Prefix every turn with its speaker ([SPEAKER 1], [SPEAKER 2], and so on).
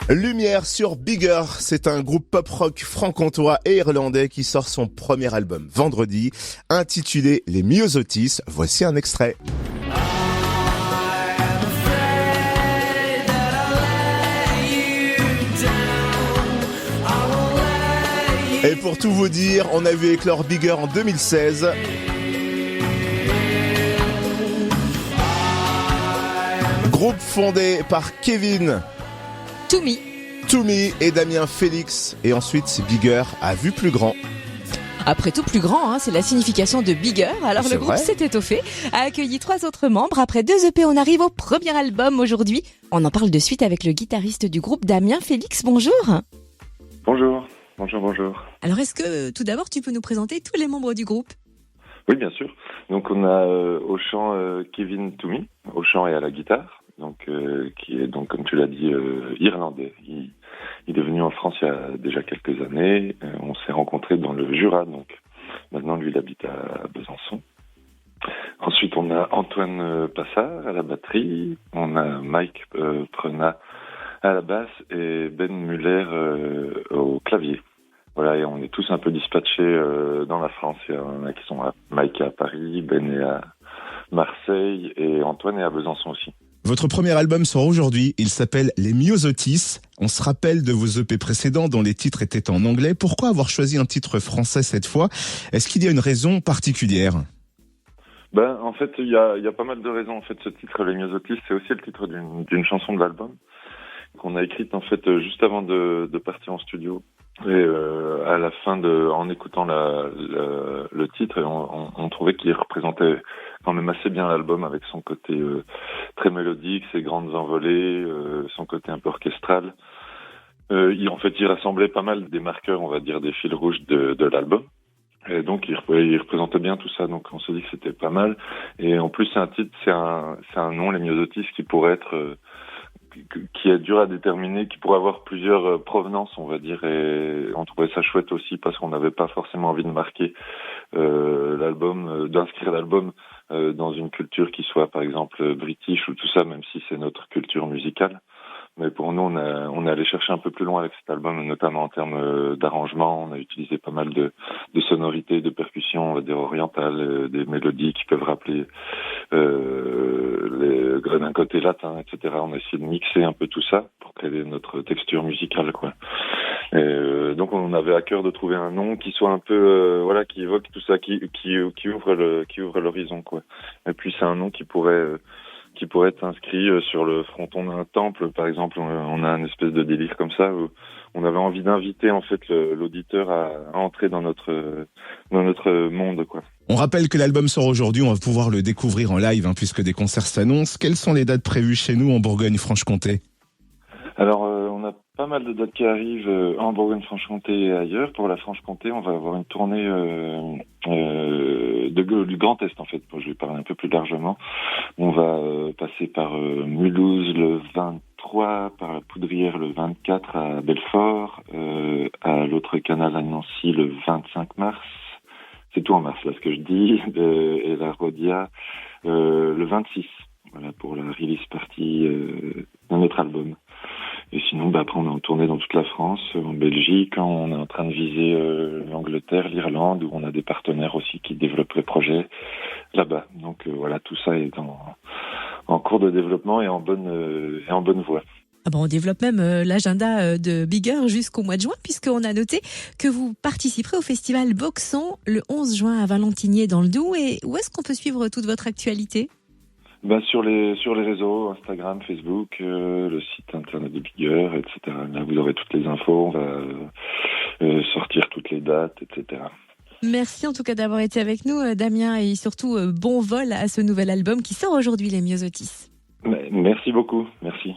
[SPEAKER 1] Lumière sur Bigger, c'est un groupe pop-rock franc-comtois et irlandais qui sort son premier album vendredi, intitulé Les Myosotis. Voici un extrait. Et pour tout vous dire, on a vu éclore Bigger en 2016. Groupe fondé par Kevin Toomey et Damien Félix. Et ensuite, Bigger a vu plus grand.
[SPEAKER 2] Après tout, plus grand, c'est la signification de Bigger. Alors
[SPEAKER 1] C'est
[SPEAKER 2] le groupe
[SPEAKER 1] vrai.
[SPEAKER 2] s'est étoffé, a accueilli 3 autres membres. Après 2 EP, on arrive au premier album aujourd'hui. On en parle de suite avec le guitariste du groupe, Damien Félix. Bonjour.
[SPEAKER 3] Bonjour.
[SPEAKER 2] Alors est-ce que tout d'abord tu peux nous présenter tous les membres du groupe ?
[SPEAKER 3] Oui, bien sûr. Donc on a au chant Kevin Toomey, au chant et à la guitare, donc qui est donc comme tu l'as dit irlandais. Il est venu en France il y a déjà quelques années. On s'est rencontrés dans le Jura, donc maintenant lui il habite à Besançon. Ensuite on a Antoine Passard à la batterie, on a Mike Prenat à la basse et Ben Muller au clavier. Voilà, et on est tous un peu dispatchés dans la France. Il y en a qui sont Mike est à Paris, Ben est à Marseille et Antoine est à Besançon aussi.
[SPEAKER 1] Votre premier album sort aujourd'hui, il s'appelle Les Myosotis. On se rappelle de vos EP précédents dont les titres étaient en anglais. Pourquoi avoir choisi un titre français cette fois ? Est-ce qu'il y a une raison particulière ?
[SPEAKER 3] En fait, il y a pas mal de raisons. En fait, ce titre, Les Myosotis, c'est aussi le titre d'une chanson de l'album qu'on a écrite en fait juste avant de partir en studio. Et à la fin en écoutant le titre, on trouvait qu'il représentait quand même assez bien l'album avec son côté très mélodique, ses grandes envolées, son côté un peu orchestral. Il rassemblait pas mal des marqueurs, on va dire, des fils rouges de l'album. Et donc il représentait bien tout ça, donc on s'est dit que c'était pas mal. Et en plus c'est un titre, c'est un nom, Les Myosotis, qui pourrait être qui est dur à déterminer, qui pourrait avoir plusieurs provenances, on va dire, et on trouvait ça chouette aussi parce qu'on n'avait pas forcément envie de marquer d'inscrire l'album dans une culture qui soit par exemple british ou tout ça, même si c'est notre culture musicale. Mais pour nous, on est allé chercher un peu plus loin avec cet album, notamment en termes d'arrangement. On a utilisé pas mal de sonorités, de percussions, on va dire orientales, des mélodies qui peuvent rappeler d'un côté latin, etc. On a essayé de mixer un peu tout ça pour qu'elle ait notre texture musicale, quoi. Et donc on avait à cœur de trouver un nom qui soit un peu qui évoque tout ça, qui ouvre l'horizon, quoi. Et puis c'est un nom qui pourrait être inscrit sur le fronton d'un temple, par exemple. On a un espèce de délire comme ça où on avait envie d'inviter en fait l'auditeur à entrer dans notre monde, quoi.
[SPEAKER 1] On rappelle que l'album sort aujourd'hui, on va pouvoir le découvrir en live puisque des concerts s'annoncent. Quelles sont les dates prévues chez nous en Bourgogne-Franche-Comté ?
[SPEAKER 3] Alors on a pas mal de dates qui arrivent en Bourgogne-Franche-Comté et ailleurs. Pour la Franche-Comté, on va avoir une tournée du Grand Est en fait. Je vais parler un peu plus largement. On va passer par Mulhouse le 23, par la Poudrière le 24 à Belfort, à l'autre canal à Nancy le 25 mars. C'est tout en mars là ce que je dis, et la Rodia le 26. Voilà pour la release party de notre album. Et sinon, après, on est en tournée dans toute la France, en Belgique, on est en train de viser l'Angleterre, l'Irlande, où on a des partenaires aussi qui développent le projet là-bas. Donc voilà, tout ça est en cours de développement et en bonne voie.
[SPEAKER 2] On développe même l'agenda de Bigger jusqu'au mois de juin, puisqu'on a noté que vous participerez au festival Boxon le 11 juin à Valentinier dans le Doubs. Et où est-ce qu'on peut suivre toute votre actualité ?
[SPEAKER 3] Sur les réseaux, Instagram, Facebook, le site internet de Bigger, etc. Là, vous aurez toutes les infos, on va sortir toutes les dates, etc.
[SPEAKER 2] Merci en tout cas d'avoir été avec nous, Damien, et surtout bon vol à ce nouvel album qui sort aujourd'hui, Les Myosotis.
[SPEAKER 3] Merci beaucoup, merci.